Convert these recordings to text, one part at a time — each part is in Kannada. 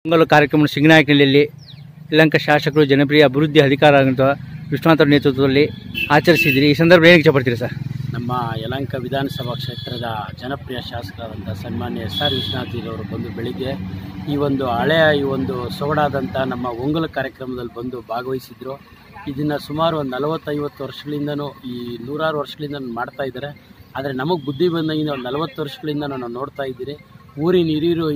ಪೊಂಗಲ್ ಕಾರ್ಯಕ್ರಮ ಸಿಂಗನಾಯಕನಹಳ್ಳಿಯಲ್ಲಿ ಯಲಹಂಕ ಶಾಸಕರು ಜನಪ್ರಿಯ ಅಭಿವೃದ್ಧಿ ಅಧಿಕಾರ ವಿಶ್ವನಾಥ್ ಅವರ ನೇತೃತ್ವದಲ್ಲಿ ಆಚರಿಸಿದ್ರಿ. ಈ ಸಂದರ್ಭ ಏನು ಇಷ್ಟಪಡ್ತೀರಿ ಸರ್? ನಮ್ಮ ಯಲಹಂಕ ವಿಧಾನಸಭಾ ಕ್ಷೇತ್ರದ ಜನಪ್ರಿಯ ಶಾಸಕರಾದಂಥ ಸನ್ಮಾನ್ಯ SR ವಿಶ್ವನಾಥ್ ಅವರು ಬಂದು ಬೆಳಿಗ್ಗೆ ಈ ಒಂದು ಸೊಗಡಾದಂಥ ನಮ್ಮ ಪೊಂಗಲ್ ಕಾರ್ಯಕ್ರಮದಲ್ಲಿ ಬಂದು ಭಾಗವಹಿಸಿದ್ರು. ಇದನ್ನು ಸುಮಾರು ಒಂದು 40-50 ವರ್ಷಗಳಿಂದನೂ ಈ 100 ವರ್ಷಗಳಿಂದ ಮಾಡ್ತಾ ಇದ್ದಾರೆ. ಆದರೆ ನಮಗೆ ಬುದ್ಧಿ ಬಂದಾಗಿಂದ ಒಂದು 40 ವರ್ಷಗಳಿಂದ ನಾವು ನೋಡ್ತಾ ಇದ್ದೀರಿ. ಊರಿನ ಹಿರಿಯರು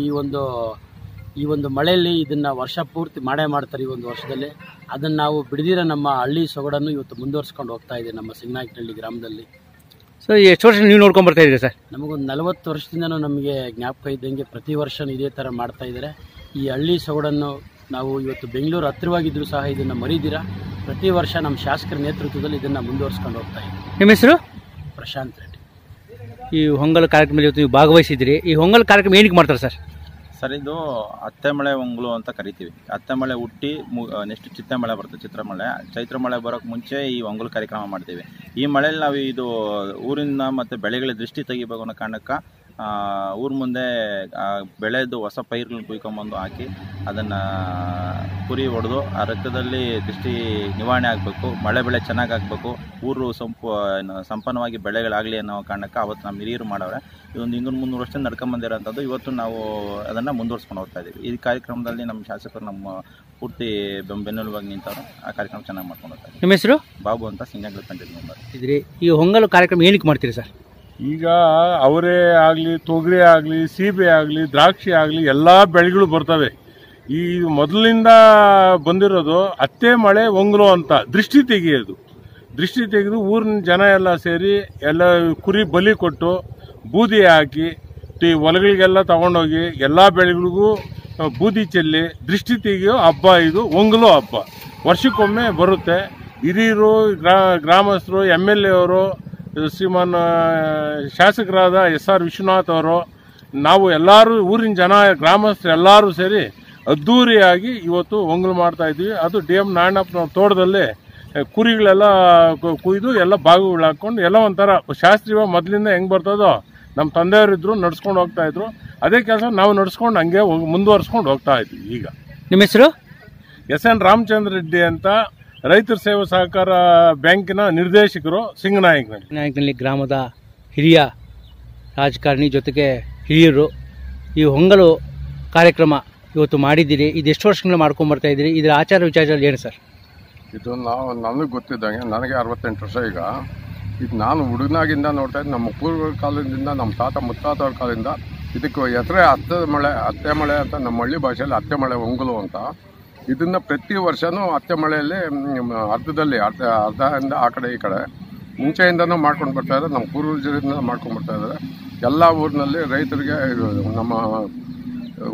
ಈ ಒಂದು ಮಳೆಯಲ್ಲಿ ಇದನ್ನು ವರ್ಷ ಪೂರ್ತಿ ಮಾಡ್ತಾರೆ. ಈ ಒಂದು ವರ್ಷದಲ್ಲಿ ಅದನ್ನು ನಾವು ಬಿಡದಿರೋ ನಮ್ಮ ಹಳ್ಳಿ ಸೊಗಡನ್ನು ಇವತ್ತು ಮುಂದುವರ್ಸ್ಕೊಂಡು ಹೋಗ್ತಾ ಇದೆ ನಮ್ಮ ಸಿಂಗನಾಯಕನಹಳ್ಳಿ ಗ್ರಾಮದಲ್ಲಿ. ಸೊ ಎಷ್ಟು ವರ್ಷ ನೀವು ನೋಡ್ಕೊಂಡು ಬರ್ತಾ ಇದ್ದೀರಿ ಸರ್? ನಮಗೊಂದು 40 ವರ್ಷದಿಂದನೂ ನಮಗೆ ಜ್ಞಾಪಕ ಇದ್ದಂಗೆ ಪ್ರತಿ ವರ್ಷ ಇದೇ ಥರ ಮಾಡ್ತಾ ಇದ್ದಾರೆ. ಈ ಹಳ್ಳಿ ಸೊಗಡನ್ನು ನಾವು ಇವತ್ತು ಬೆಂಗಳೂರು ಹತ್ತಿರವಾಗಿದ್ದರೂ ಸಹ ಇದನ್ನು ಮರೀದಿರ ಪ್ರತಿ ವರ್ಷ ನಮ್ಮ ಶಾಸಕರ ನೇತೃತ್ವದಲ್ಲಿ ಇದನ್ನು ಮುಂದುವರ್ಸ್ಕೊಂಡು ಹೋಗ್ತಾ ಇದ್ದೀವಿ. ನಿಮ್ಮ ಹೆಸರು? ಪ್ರಶಾಂತ್ ರೆಡ್ಡಿ. ಈ ಪೊಂಗಲ್ ಕಾರ್ಯಕ್ರಮದಲ್ಲಿ ಇವತ್ತು ನೀವು ಭಾಗವಹಿಸಿದ್ರಿ. ಈ ಪೊಂಗಲ್ ಕಾರ್ಯಕ್ರಮ ಏನಕ್ಕೆ ಮಾಡ್ತಾರೆ ಸರ್? ಸರ್, ಇದು ಅತ್ತೆ ಮಳೆ ಒಂಗ್ಲು ಅಂತ ಕರಿತೀವಿ. ಅತ್ತೆ ಮಳೆ ಹುಟ್ಟಿ ನೆಕ್ಸ್ಟ್ ಚಿತ್ತೆ ಮಳೆ ಬರುತ್ತೆ, ಚಿತ್ರಮಳೆ. ಚೈತ್ರ ಮಳೆ ಬರೋಕ್ಕೆ ಮುಂಚೆ ಈ ಒಂಗ್ಲು ಕಾರ್ಯಕ್ರಮ ಮಾಡ್ತೀವಿ. ಈ ಮಳೆಯಲ್ಲಿ ನಾವು ಇದು ಊರಿನ ಮತ್ತು ಬೆಳೆಗಳ ದೃಷ್ಟಿ ತೆಗಿಬೇಕು ಅನ್ನೋ ಕಾರಣಕ್ಕೆ ಊರ ಮುಂದೆ ಬೆಳೆದು ಹೊಸ ಪೈರುಗಳನ್ನ ಕುಯ್ಕೊಂಬಂದು ಹಾಕಿ ಅದನ್ನು ಕುರಿ ಹೊಡೆದು ಆ ರಕ್ತದಲ್ಲಿ ದೃಷ್ಟಿ ನಿವಾರಣೆ ಆಗಬೇಕು, ಮಳೆ ಬೆಳೆ ಚೆನ್ನಾಗಿ ಆಗಬೇಕು, ಊರು ಸಂಪನ್ನವಾಗಿ ಬೆಳೆಗಳಾಗಲಿ ಅನ್ನೋ ಕಾರಣಕ್ಕೆ ಅವತ್ತು ನಮ್ಮ ಹಿರಿಯರು ಮಾಡವ್ರೆ. ಇದೊಂದು 200-300 ವರ್ಷದಿಂದ ನಡ್ಕೊಂಬಂದಿರೋಂಥದ್ದು. ಇವತ್ತು ನಾವು ಅದನ್ನು ಮುಂದುವರ್ಸ್ಕೊಂಡು ಹೋಗ್ತಾ ಇದ್ದೀವಿ. ಈ ಕಾರ್ಯಕ್ರಮದಲ್ಲಿ ನಮ್ಮ ಶಾಸಕರು ನಮ್ಮ ಪೂರ್ತಿ ಬೆನ್ನೆಲುಬಾಗಿ ನಿಂತವರು. ಆ ಕಾರ್ಯಕ್ರಮ ಚೆನ್ನಾಗಿ ಮಾಡ್ಕೊಂಡು ಹೋಗ್ತಾ ಇದ್ದೀವಿ. ನಿಮ್ಮ ಹೆಸರು? ಬಾಬು ಅಂತ, ಸಿಂಗನಾಯಕನಹಳ್ಳಿ ಪಂಚಾಯತ್ ಮೆಂಬರ್ ಇದ್ರಿ. ಈ ಪೊಂಗಲ್ ಕಾರ್ಯಕ್ರಮ ಏನಕ್ಕೆ ಮಾಡ್ತೀರಿ ಸರ್? ಈಗ ಅವರೇ ಆಗಲಿ, ತೊಗರಿ ಆಗಲಿ, ಸೀಬೆ ಆಗಲಿ, ದ್ರಾಕ್ಷಿ ಆಗಲಿ ಎಲ್ಲ ಬೆಳೆಗಳು ಬರ್ತವೆ. ಈ ಮೊದಲಿಂದ ಬಂದಿರೋದು ಅತ್ತೆ ಮಳೆ ಒಂಗ್ಲು ಅಂತ ದೃಷ್ಟಿ ತೆಗೆಯೋದು. ದೃಷ್ಟಿ ತೆಗೆದು ಊರಿನ ಜನ ಎಲ್ಲ ಸೇರಿ ಎಲ್ಲ ಕುರಿ ಬಲಿ ಕೊಟ್ಟು ಬೂದಿ ಹಾಕಿ ಹೊಲಗಳಿಗೆಲ್ಲ ತಗೊಂಡೋಗಿ ಎಲ್ಲ ಬೆಳೆಗಳಿಗೂ ಬೂದಿ ಚೆಲ್ಲಿ ದೃಷ್ಟಿ ತೆಗೆಯೋ ಹಬ್ಬ ಇದು ಒಂಗ್ಲು ಹಬ್ಬ. ವರ್ಷಕ್ಕೊಮ್ಮೆ ಬರುತ್ತೆ. ಹಿರಿಯರು, ಗ್ರಾಮಸ್ಥರು, MLA ಅವರು, ಶ್ರೀಮಾನ್ ಶಾಸಕರಾದ SR ವಿಶ್ವನಾಥ್ ಅವರು, ನಾವು ಎಲ್ಲರೂ ಊರಿನ ಜನ, ಗ್ರಾಮಸ್ಥರು ಎಲ್ಲರೂ ಸೇರಿ ಅದ್ಧೂರಿಯಾಗಿ ಇವತ್ತು ಒಂಗ್ಲು ಮಾಡ್ತಾ ಇದ್ವಿ. ಅದು DM ನಾರಾಯಣಪ್ಪನವ್ರ ತೋಟದಲ್ಲಿ ಕುರಿಗಳೆಲ್ಲ ಕುಯ್ದು ಎಲ್ಲ ಬಾಗುಗಳು ಹಾಕ್ಕೊಂಡು ಎಲ್ಲ ಒಂಥರ ಶಾಸ್ತ್ರೀಯ ಮೊದಲಿಂದ ಹೆಂಗೆ ಬರ್ತದೋ ನಮ್ಮ ತಂದೆಯವರಿದ್ರು ನಡ್ಸ್ಕೊಂಡು ಹೋಗ್ತಾ ಇದ್ರು. ಅದೇ ಕೆಲಸ ನಾವು ನಡ್ಸ್ಕೊಂಡು ಹಂಗೆ ಮುಂದುವರ್ಸ್ಕೊಂಡು ಹೋಗ್ತಾ ಇದ್ವಿ. ಈಗ ನಿಮ್ಮ ಹೆಸರು? SN ರಾಮಚಂದ್ರ ರೆಡ್ಡಿ ಅಂತ, ರೈತರ ಸೇವಾ ಸಹಕಾರ ಬ್ಯಾಂಕಿನ ನಿರ್ದೇಶಕರು, ಸಿಂಗನಾಯಕನಹಳ್ಳಿ ಗ್ರಾಮದ ಹಿರಿಯ ರಾಜಕಾರಣಿ ಜೊತೆಗೆ ಹಿರಿಯರು. ಈ ಪೊಂಗಲ್ ಕಾರ್ಯಕ್ರಮ ಇವತ್ತು ಮಾಡಿದ್ದೀರಿ. ಇದು ಎಷ್ಟು ವರ್ಷಗಳಿಂದ ಮಾಡ್ಕೊಂಡು ಬರ್ತಾ ಇದ್ದೀರಿ? ಇದರ ಆಚಾರ ವಿಚಾರದಲ್ಲಿ ಏನು ಸರ್? ಇದು ನನಗೆ ಗೊತ್ತಿದ್ದಂಗೆ, ನನಗೆ 68 ವರ್ಷ. ಈಗ ಇದು ನಾನು ಹುಡುಗನಾಗಿಂದ ನೋಡ್ತಾ ಇದ್ದೆ. ನಮ್ಮ ಪೂರ್ವ ಕಾಲದಿಂದ, ನಮ್ಮ ತಾತ ಮುತ್ತಾತವ್ರ ಕಾಲದಿಂದ ಇದಕ್ಕೆ ಹೆಸರೇ ಅತ್ತೆ ಮಳೆ ಅಂತ ನಮ್ಮ ಹಳ್ಳಿ ಭಾಷೆಯಲ್ಲಿ ಅತ್ತೆ ಮಳೆ ಒಂಗ್ಲು ಅಂತ. ಇದನ್ನು ಪ್ರತಿ ವರ್ಷವೂ ಅತ್ತೆ ಮಳೆಯಲ್ಲಿ ಅರ್ಧದಿಂದ ಆ ಕಡೆ ಈ ಕಡೆ ಮುಂಚೆಯಿಂದನೂ ಮಾಡ್ಕೊಂಡು ಬರ್ತಾಯಿದ್ದಾರೆ. ನಮ್ಮ ಪೂರ್ವಜರಿಂದ ಮಾಡ್ಕೊಂಡು ಬರ್ತಾಯಿದ್ದಾರೆ. ಎಲ್ಲ ಊರಿನಲ್ಲಿ ರೈತರಿಗೆ, ನಮ್ಮ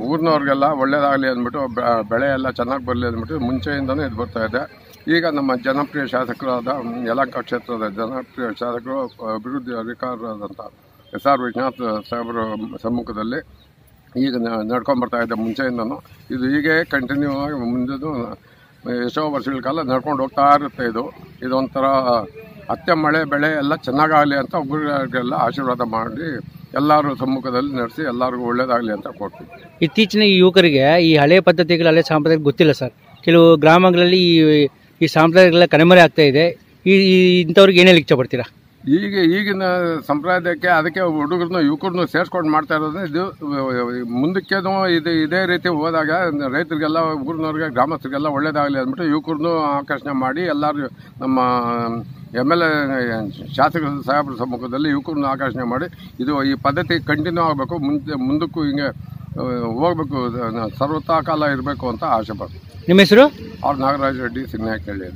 ಊರಿನವ್ರಿಗೆಲ್ಲ ಒಳ್ಳೇದಾಗಲಿ ಅಂದ್ಬಿಟ್ಟು, ಬೆಳೆ ಎಲ್ಲ ಚೆನ್ನಾಗಿ ಬರಲಿ ಅಂದ್ಬಿಟ್ಟು ಮುಂಚೆಯಿಂದನೂ ಇದು ಬರ್ತಾಯಿದೆ. ಈಗ ನಮ್ಮ ಜನಪ್ರಿಯ ಶಾಸಕರಾದ ಯಲಹಂಕ ಕ್ಷೇತ್ರದ ಜನಪ್ರಿಯ ಶಾಸಕರು, ಅಭಿವೃದ್ಧಿ ಅಧಿಕಾರರಾದಂಥ SR ವಿಶ್ವನಾಥ್ ಸಾಹೇಬರ ಸಮ್ಮುಖದಲ್ಲಿ ಈಗ ನಡ್ಕೊಂಬರ್ತಾ ಇದೆ ಮುಂಚೆಯಿಂದನೂ. ಇದು ಹೀಗೆ ಕಂಟಿನ್ಯೂ ಆಗಿ ಮುಂದೆದು ಎಷ್ಟೋ ವರ್ಷಗಳ ಕಾಲ ನಡ್ಕೊಂಡು ಹೋಗ್ತಾ ಇರುತ್ತೆ. ಇದೊಂಥರ ಅತ್ತೆ ಮಳೆ ಬೆಳೆ ಎಲ್ಲ ಚೆನ್ನಾಗಾಗಲಿ ಅಂತ ಒಬ್ಬರಿಗೆಲ್ಲ ಆಶೀರ್ವಾದ ಮಾಡಿ ಎಲ್ಲರೂ ಸಮ್ಮುಖದಲ್ಲಿ ನಡೆಸಿ ಎಲ್ಲರಿಗೂ ಒಳ್ಳೇದಾಗಲಿ ಅಂತ ಕೊಡ್ತೀವಿ. ಇತ್ತೀಚಿನ ಯುವಕರಿಗೆ ಈ ಹಳೆ ಪದ್ಧತಿಗಳು, ಹಳೆ ಸಾಂಪ್ರದಾಯ ಗೊತ್ತಿಲ್ಲ ಸರ್. ಕೆಲವು ಗ್ರಾಮಗಳಲ್ಲಿ ಈ ಸಾಂಪ್ರದಾಯಗಳೆಲ್ಲ ಕಣ್ಮರೆ ಆಗ್ತಾ ಇದೆ. ಇಂಥವ್ರಿಗೆ ಏನೇ ಇಷ್ಟಪಡ್ತೀರಾ? ಈಗಿನ ಸಂಪ್ರದಾಯಕ್ಕೆ ಅದಕ್ಕೆ ಹುಡುಗರನ್ನು ಯುವಕರನ್ನು ಸೇರಿಸ್ಕೊಂಡು ಮಾಡ್ತಾ ಇರೋದು. ಇದು ಮುಂದಕ್ಕೇನು ಇದೇ ರೀತಿ ಹೋದಾಗ ರೈತರಿಗೆಲ್ಲ, ಊರಿನವ್ರಿಗೆ, ಗ್ರಾಮಸ್ಥರಿಗೆಲ್ಲ ಒಳ್ಳೇದಾಗಲಿ ಅಂದ್ಬಿಟ್ಟು ಯುವಕರನ್ನು ಆಕರ್ಷಣೆ ಮಾಡಿ ಎಲ್ಲರೂ ನಮ್ಮ MLA ಶಾಸಕರ ಸಾಹೇಬರ ಸಮ್ಮುಖದಲ್ಲಿ ಯುವಕರನ್ನು ಆಕರ್ಷಣೆ ಮಾಡಿ ಈ ಪದ್ಧತಿ ಕಂಟಿನ್ಯೂ ಆಗಬೇಕು, ಮುಂದಕ್ಕೂ ಹಿಂಗೆ ಹೋಗ್ಬೇಕು, ಸರ್ವತಾ ಕಾಲ ಇರಬೇಕು ಅಂತ ಆಸೆ ಪಡ್ತೀನಿ. ನಿಮ್ಮ ಹೆಸರು? ನಾಗರಾಜ ರೆಡ್ಡಿ, ಸಿಂಗನಾಯಕನಹಳ್ಳಿ.